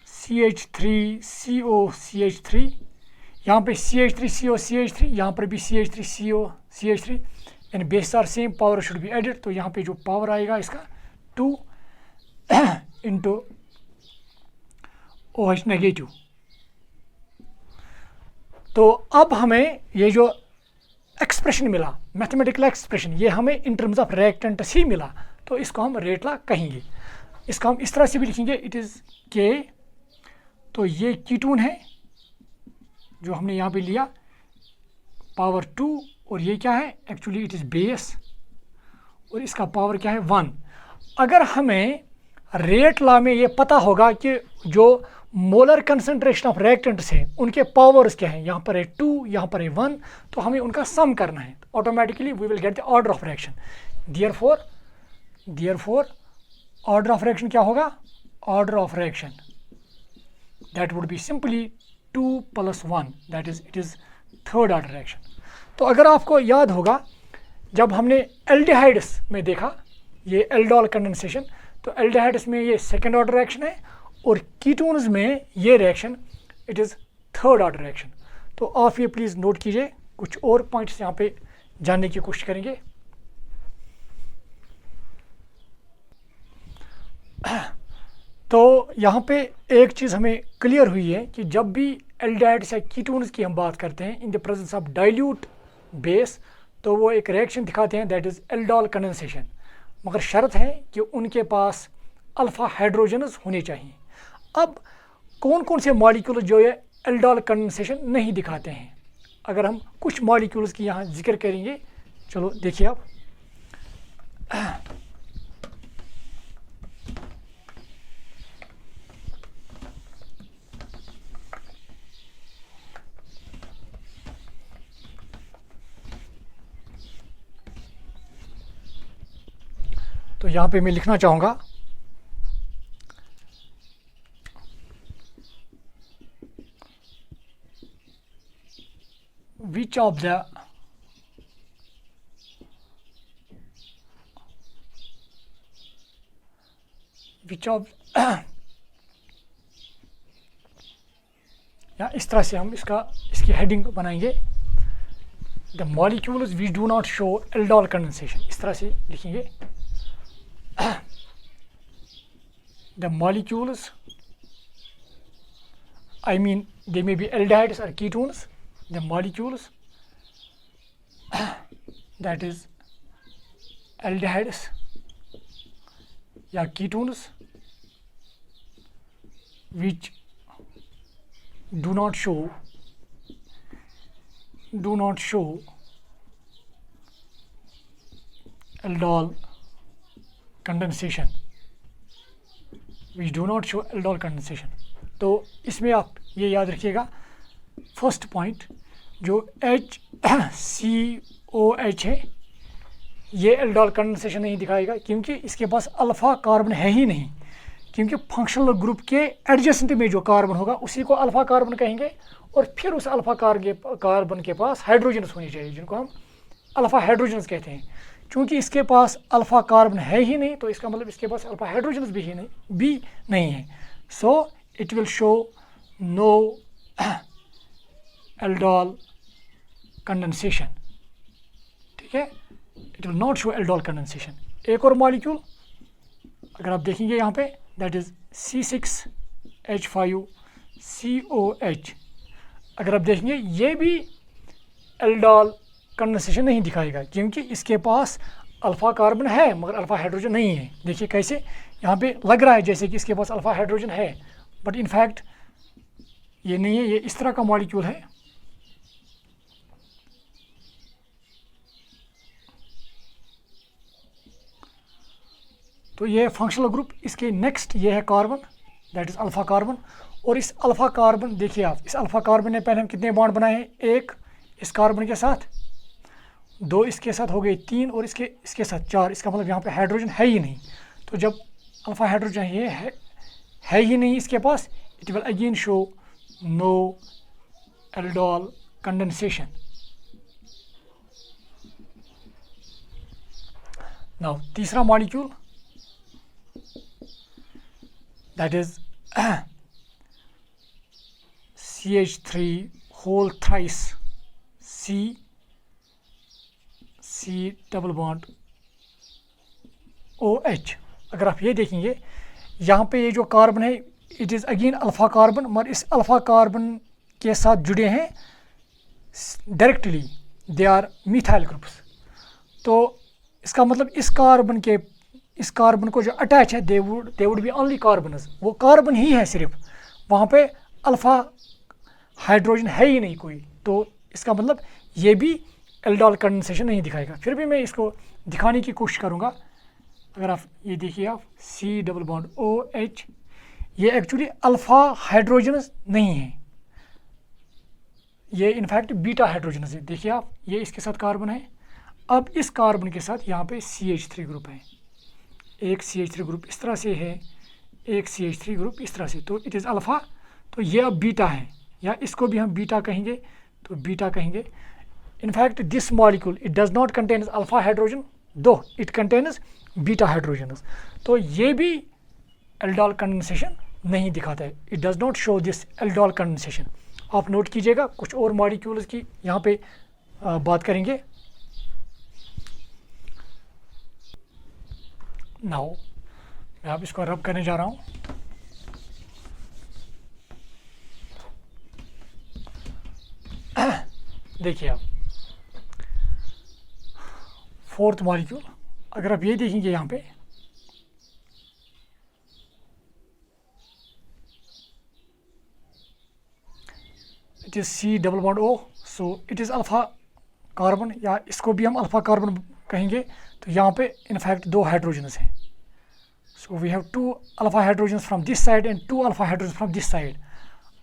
CH3CO CH3, यहाँ पे CH3CO CH3, यहाँ पर भी CH3CO CH3, यानी base are same, power should be added. तो यहाँ पे जो पावर आएगा इसका 2 इंटू OH नेगेटिव। तो अब हमें ये जो एक्सप्रेशन मिला, मैथमेटिकल एक्सप्रेशन, ये हमें इन टर्म्स ऑफ रिएक्टेंट्स ही मिला, तो इसको हम रेट लॉ कहेंगे। इसको हम इस तरह से भी लिखेंगे, इट इज़ के, तो ये कीटोन है जो हमने यहाँ पे लिया, पावर 2, और ये क्या है, एक्चुअली इट इज़ बेस, और इसका पावर क्या है 1। अगर हमें रेट लॉ में ये पता होगा कि जो मोलर कंसंट्रेशन ऑफ रिएक्टेंट्स हैं उनके पावर्स क्या हैं, यहाँ पर है 2, यहाँ पर है 1, तो हमें उनका सम करना है, automatically we will get the order of reaction. Therefore order of reaction क्या होगा, order of reaction that would be simply 2 + 1, that is it is third order reaction. तो अगर आपको याद होगा जब हमने एल्डिहाइड्स में देखा ये एल्डोल कंडेंसेशन, तो एल्डिहाइड्स में ये सेकेंड ऑर्डर रिएक्शन है, और कीटोन्स में ये reaction it is third order reaction. तो आप ये प्लीज़ नोट कीजिए, कुछ और पॉइंट्स यहाँ पे जानने की कोशिश करेंगे। तो यहाँ पे एक चीज़ हमें क्लियर हुई है कि जब भी एल्डिहाइड्स या कीटोन्स की हम बात करते हैं इन the presence of dilute base, तो वो एक रिएक्शन दिखाते हैं दैट इज़ एल्डोल कंडेंसेशन, मगर शर्त है कि उनके पास अल्फ़ा हाइड्रोजन्स होने चाहिए। अब कौन कौन से मॉलिक्यूल जो ये एल्डोल कंडेंसेशन नहीं दिखाते हैं, अगर हम कुछ मॉलिक्यूल्स की यहाँ जिक्र करेंगे, चलो देखिए आप। तो यहाँ पे मैं लिखना चाहूँगा which of the या इस तरह से हम इसकी हेडिंग बनाएंगे, the molecules which do not show aldol condensation, इस तरह से लिखेंगे। The molecules, I mean they may be aldehydes or ketones, the molecules that is aldehydes या ketones which do not show aldol condensation, which do not show aldol condensation। तो इसमें आप ये याद रखिएगा, फर्स्ट पॉइंट जो HCOH है ये एल्डोल कंडेंसेशन नहीं दिखाएगा, क्योंकि इसके पास अल्फ़ा कार्बन है ही नहीं, क्योंकि फंक्शनल ग्रुप के एडजेसेंट में जो कार्बन होगा उसी को अल्फ़ा कार्बन कहेंगे, और फिर उस अल्फ़ा कार्बन के पास हाइड्रोजन्स होनी चाहिए जिनको हम अल्फ़ा हाइड्रोजन्स कहते हैं। चूँकि इसके पास अल्फ़ा कार्बन है ही नहीं, तो इसका मतलब इसके पास अल्फ़ा हाइड्रोजन्स भी नहीं है। So it will show no aldol condensation, ठीक है, it will not show aldol condensation. एक और मॉलिक्यूल अगर आप देखेंगे यहाँ पे दैट इज़ C6H5COH, अगर आप देखेंगे ये भी एल्डोल कंडेंसेशन नहीं दिखाएगा, क्योंकि इसके पास अल्फ़ा कार्बन है मगर अल्फ़ा हाइड्रोजन नहीं है। देखिए कैसे यहाँ पे लग रहा है जैसे कि इसके पास अल्फ़ा हाइड्रोजन है, बट इनफैक्ट ये नहीं है, ये इस तरह का मॉलिक्यूल है। तो ये फंक्शनल ग्रुप, इसके नेक्स्ट ये है carbon that is alpha carbon, और इस अल्फ़ा कार्बन देखिए आप, इस अल्फ़ा कार्बन ने पहले हम कितने बॉन्ड बनाए हैं, एक इस कार्बन के साथ, दो इसके साथ हो गए 3, और इसके साथ 4। इसका मतलब यहाँ पे हाइड्रोजन है ही नहीं। तो जब अल्फ़ा हाइड्रोजन ये है ही नहीं इसके पास, it will again show no aldol condensation. Now तीसरा molecule that is CH3 whole thrice C double bond OH। अगर आप ये देखेंगे यहाँ पे ये जो कार्बन है it is again alpha carbon, मगर इस अल्फ़ा कार्बन के साथ जुड़े हैं directly they are methyl groups. तो इसका मतलब इस कार्बन को जो अटैच है they would be only carbons, वो कार्बन ही है सिर्फ, वहाँ पे अल्फ़ा हाइड्रोजन है ही नहीं कोई। तो इसका मतलब ये भी एल्डोल कंडेंसेशन नहीं दिखाएगा। फिर भी मैं इसको दिखाने की कोशिश करूँगा। अगर आप ये देखिए आप C डबल बॉन्ड OH, ये एक्चुअली अल्फ़ा हाइड्रोजनस नहीं है, ये इनफैक्ट बीटा हाइड्रोजनस है। देखिए आप ये इसके साथ कार्बन है, अब इस कार्बन के साथ यहाँ पे CH3 ग्रुप है, एक CH3 ग्रुप इस तरह से है, एक CH3 ग्रुप इस तरह से, तो इट इज़ अल्फ़ा। तो ये अब बीटा है, या इसको भी हम बीटा कहेंगे, तो बीटा कहेंगे। In fact this molecule it does not contains alpha hydrogen दो इट कंटेन्स बीटा हाइड्रोजनस। तो ये भी एल्डोल कंडेंसेशन नहीं दिखाता है, it does not show this aldol condensation. आप नोट कीजिएगा, कुछ और मॉलिक्यूल्स की यहाँ पे बात करेंगे। नाउ मैं आप इसको रब करने जा रहा हूँ। देखिए आप फोर्थ मॉलिक्यूल, अगर आप ये देखेंगे यहाँ पे it is C double bond O, so it is alpha carbon, या इसको भी हम अल्फ़ा कार्बन कहेंगे। तो यहाँ पे इनफैक्ट दो हाइड्रोजन्स हैं, so we have 2 alpha hydrogens from this side and 2 alpha hydrogen from this side.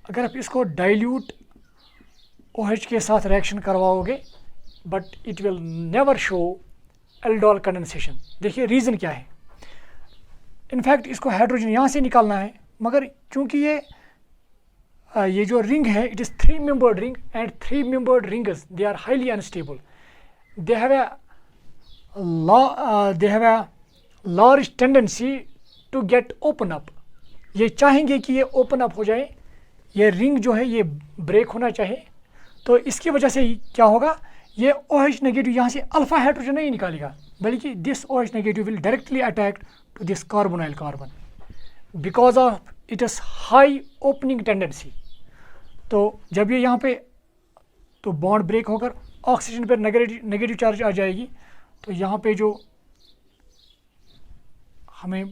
अगर आप इसको डाइल्यूट OH के साथ रिएक्शन करवाओगे but it will never show aldol condensation. देखिए रीज़न क्या है, इनफैक्ट इसको हाइड्रोजन यहाँ से निकालना है, मगर चूँकि ये जो रिंग है it is 3 membered ring, and 3 membered rings they are highly unstable, they have a large tendency to get open up। ये चाहेंगे कि ये ओपन अप हो जाए, ये रिंग जो है ये ब्रेक होना चाहिए। तो इसकी वजह से क्या होगा, ये OH नेगेटिव यहाँ से अल्फ़ा हाइड्रोजन नहीं निकालेगा, बल्कि this OH negative will directly attack to this carbonyl carbon because of it is high opening tendency. तो जब ये यहाँ पे तो बॉन्ड ब्रेक होकर ऑक्सीजन पर नेगेटिव चार्ज आ जाएगी, तो यहाँ पे जो हमें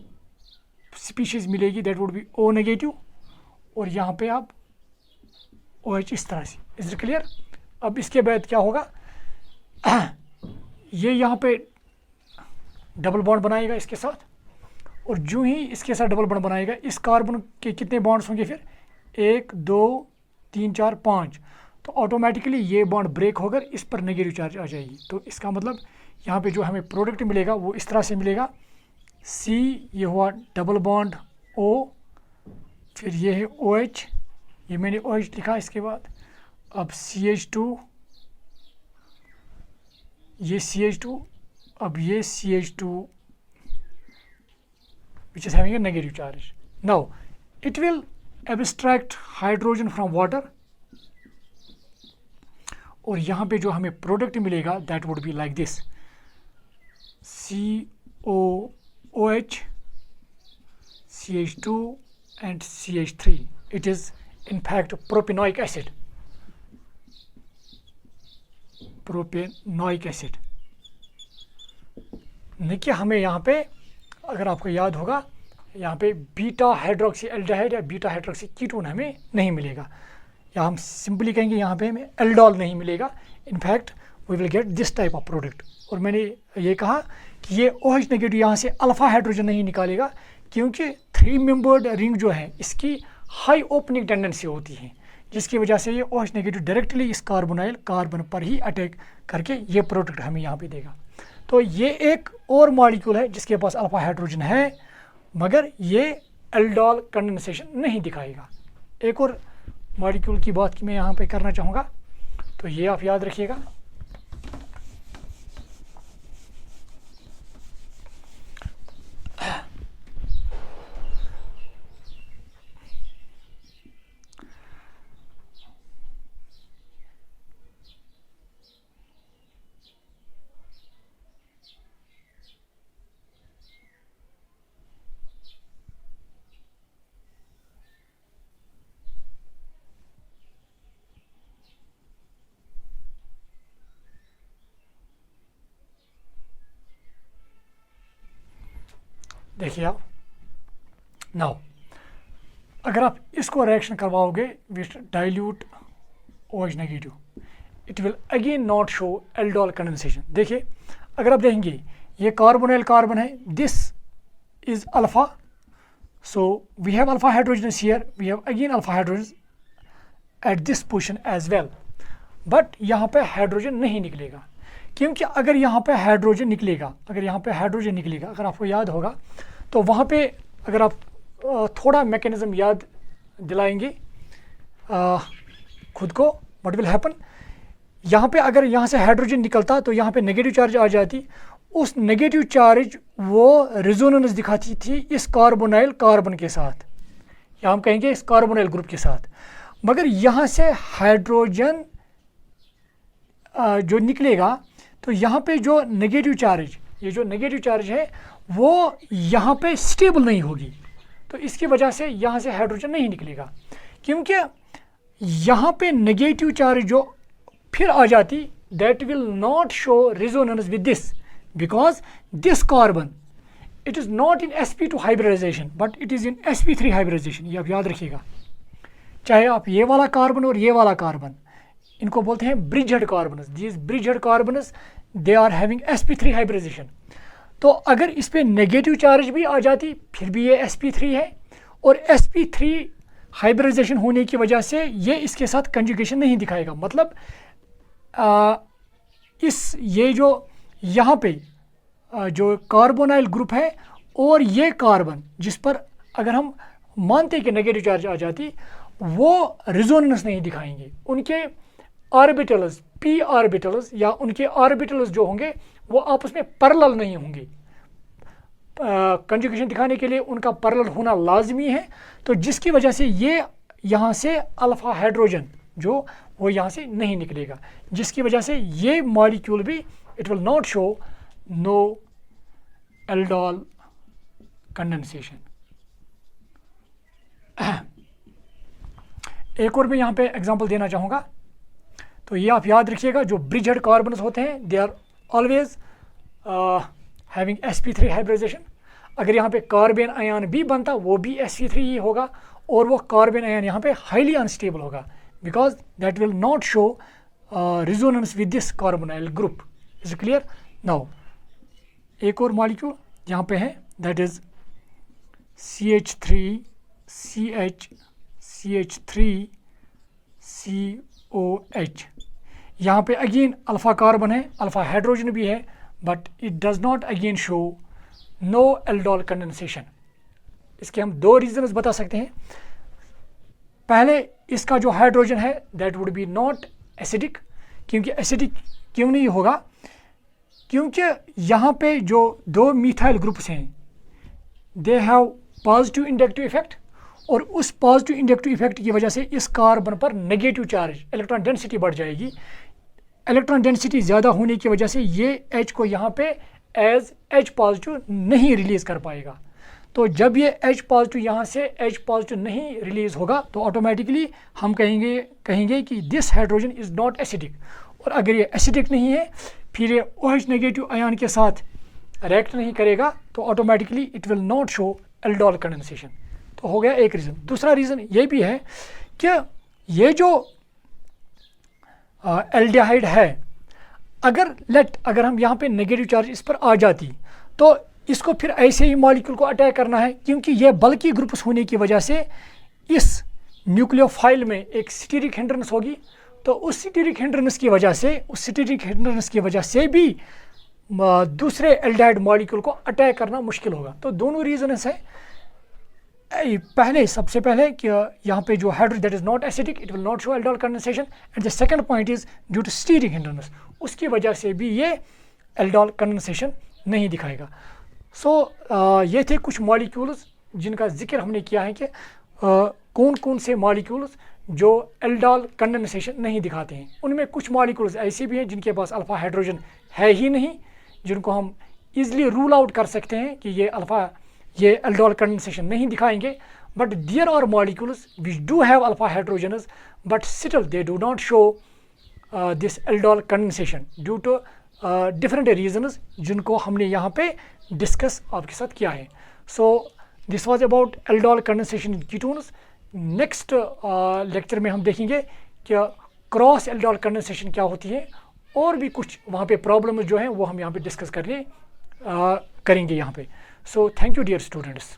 स्पीशीज़ मिलेगी that would be O negative, और यहाँ पे आप OH इस तरह से। Is it clear? अब इसके बाद क्या होगा, ये यहाँ पे डबल बॉन्ड बनाएगा इसके साथ, और जो ही इसके साथ डबल बॉन्ड बनाएगा, इस कार्बन के कितने बॉन्ड्स होंगे फिर, 1 2 3 4 5, तो ऑटोमेटिकली ये बॉन्ड ब्रेक होकर इस पर नेगेटिव चार्ज आ जाएगी। तो इसका मतलब यहाँ पे जो हमें प्रोडक्ट मिलेगा वो इस तरह से मिलेगा, C ये हुआ डबल बॉन्ड O, फिर ये है OH, ये मैंने OH लिखा, इसके बाद अब CH2, ये CH2, अब ये CH2 which is having a negative charge. Now it will abstract hydrogen from water, और यहाँ पे जो हमें प्रोडक्ट मिलेगा that would be like this, COOH, CH2 and CH3. It is in fact propanoic acid, propanoic acid. देखिए हमें यहाँ पे अगर आपको याद होगा, यहाँ पे बीटा हाइड्रोक्सी एल्डिहाइड या बीटा हाइड्रोक्सी कीटोन हमें नहीं मिलेगा, या हम सिंपली कहेंगे यहाँ पे हमें एल्डोल नहीं मिलेगा। In fact we will get this type of product. और मैंने ये कहा कि ये OH नेगेटिव यहाँ से अल्फ़ा हाइड्रोजन नहीं निकालेगा, क्योंकि 3 मेंबर्ड रिंग जो है इसकी हाई ओपनिंग टेंडेंसी होती है, जिसकी वजह से ये OH नेगेटिव डायरेक्टली इस कार्बोनाइल कार्बन पर ही अटैक करके ये प्रोडक्ट हमें यहाँ पे देगा। तो ये एक और मॉलिक्यूल है जिसके पास अल्फ़ा हाइड्रोजन है, मगर ये एल्डोल कंडेंसेशन नहीं दिखाएगा। एक और मॉलिक्यूल की बात मैं यहाँ पे करना चाहूँगा, तो ये आप याद रखिएगा, देखिए आप नाउ अगर आप इसको रिएक्शन करवाओगे with dilute OH negative, it will again not show aldol condensation. देखिए अगर आप देखेंगे ये कार्बोनाइल कार्बन है, this is alpha, so we have alpha hydrogen here, we have again alpha hydrogen at this position as well, but यहाँ पे hydrogen नहीं निकलेगा, क्योंकि अगर यहाँ पे हाइड्रोजन निकलेगा, अगर आपको याद होगा तो वहाँ पे अगर आप थोड़ा मैकेनिज्म याद दिलाएंगे खुद को, व्हाट विल हैपन, यहाँ पे अगर यहाँ से हाइड्रोजन निकलता तो यहाँ पे नेगेटिव चार्ज आ जाती, उस नेगेटिव चार्ज वो रेजोनेंस दिखाती थी इस कार्बोनाइल कार्बन के साथ, या हम कहेंगे इस कार्बोनाइल ग्रुप के साथ। मगर यहाँ से हाइड्रोजन जो निकलेगा तो यहाँ पे जो नेगेटिव चार्ज, ये जो नेगेटिव चार्ज है वो यहाँ पे स्टेबल नहीं होगी, तो इसकी वजह से यहाँ से हाइड्रोजन नहीं निकलेगा, क्योंकि यहाँ पे नेगेटिव चार्ज जो फिर आ जाती, that will not show resonance with this, because this carbon it is not in sp2 hybridization but it is in sp3 hybridization. ये आप याद रखिएगा, चाहे आप ये वाला कार्बन और ये वाला कार्बन, इनको बोलते हैं bridgehead carbons, these bridgehead carbons they are having sp3 hybridisation. तो अगर इस पर नेगेटिव चार्ज भी आ जाती फिर भी ये sp3 है, और sp3 हाइब्रिडाइजेशन होने की वजह से ये इसके साथ कंजुगेशन नहीं दिखाएगा, मतलब ये जो यहाँ पे जो कार्बोनाइल ग्रुप है और ये कार्बन जिस पर अगर हम मानते कि नेगेटिव चार्ज आ जाती, वो रेजोनेंस नहीं दिखाएंगे, उनके ऑर्बिटल्स p ऑर्बिटल्स या उनके ऑर्बिटल्स जो होंगे वो आपस में पैरेलल नहीं होंगे। कंजुगेशन दिखाने के लिए उनका पैरेलल होना लाजमी है, तो जिसकी वजह से ये यहाँ से अल्फा हाइड्रोजन जो वो यहाँ से नहीं निकलेगा, जिसकी वजह से ये मॉलिक्यूल भी it will not show no aldol condensation. एक और मैं यहाँ पे एग्जांपल देना चाहूँगा, तो ये आप याद रखिएगा, जो ब्रिजहेड कार्बन्स होते हैं they are always having sp3 hybridization. अगर यहाँ पे कार्बन आयन भी बनता वो भी sp3 ही होगा, और वो कार्बन आयन यहाँ पे हाईली अनस्टेबल होगा, because that will not show resonance with this carbonyl group. Is clear? Now एक और मॉलिक्यूल यहाँ पे है, दैट इज CH3CH3COH। यहाँ पे अगेन अल्फा कार्बन है, अल्फा हाइड्रोजन भी है, but it does not again show no aldol condensation. इसके हम दो रीजंस बता सकते हैं। पहले इसका जो हाइड्रोजन है that would B not acidic, क्योंकि एसिडिक क्यों नहीं होगा, क्योंकि यहाँ पे जो दो मिथाइल ग्रुप्स हैं they have positive inductive effect, और उस पॉजिटिव इंडक्टिव इफेक्ट की वजह से इस कार्बन पर नेगेटिव चार्ज, इलेक्ट्रॉन डेंसिटी बढ़ जाएगी। इलेक्ट्रॉन डेंसिटी ज़्यादा होने की वजह से ये H को यहाँ पे एज H पॉजिटिव नहीं रिलीज़ कर पाएगा। तो जब ये H पॉजिटिव यहाँ से H पॉजिटिव नहीं रिलीज़ होगा तो ऑटोमेटिकली हम कहेंगे कि this hydrogen is not acidic. और अगर ये एसिडिक नहीं है, फिर ये OH नेगेटिव आयन के साथ रिएक्ट नहीं करेगा, तो automatically it will not show aldol condensation. तो हो गया एक रीज़न। दूसरा रीज़न ये भी है कि ये जो एल्डिहाइड है, अगर हम यहाँ पे नेगेटिव चार्ज इस पर आ जाती तो इसको फिर ऐसे ही मॉलिक्यूल को अटैक करना है, क्योंकि ये बल्कि ग्रुप्स होने की वजह से इस न्यूक्लियोफाइल में एक स्टीरिक हिंड्रेंस होगी, तो उस स्टीरिक हिंड्रेंस की वजह से भी दूसरे एल्डिहाइड मॉलिक्यूल को अटैक करना मुश्किल होगा। तो दोनों रीजन्स हैं। सबसे पहले कि यहाँ पे जो hydrogen that is not acidic, it will not show aldol condensation, and the second point is due to steric hindrance, उसकी वजह से भी ये एल्डोल कंडेंसेशन नहीं दिखाएगा। ये थे कुछ मॉलिक्यूल्स जिनका जिक्र हमने किया है कि कौन कौन से मॉलिक्यूल्स जो एल्डोल कंडेंसेशन नहीं दिखाते हैं। उनमें कुछ मॉलिक्यूल्स ऐसे भी हैं जिनके पास अल्फा हाइड्रोजन है ही नहीं, जिनको हम ईजिली रूल आउट कर सकते हैं कि ये एल्डोल कंडेंसेशन नहीं दिखाएंगे। But there are molecules which do have alpha hydrogens but still they do not show this aldol condensation due to different reasons, जिनको हमने यहाँ पे डिस्कस आपके साथ किया है। So this was about aldol condensation in ketones. Next lecture में हम देखेंगे कि क्रॉस एल्डोल कंडेंसेशन क्या होती है, और भी कुछ वहाँ पे प्रॉब्लम जो हैं वो हम यहाँ पे डिस्कस करेंगे यहाँ पे। So thank you dear students.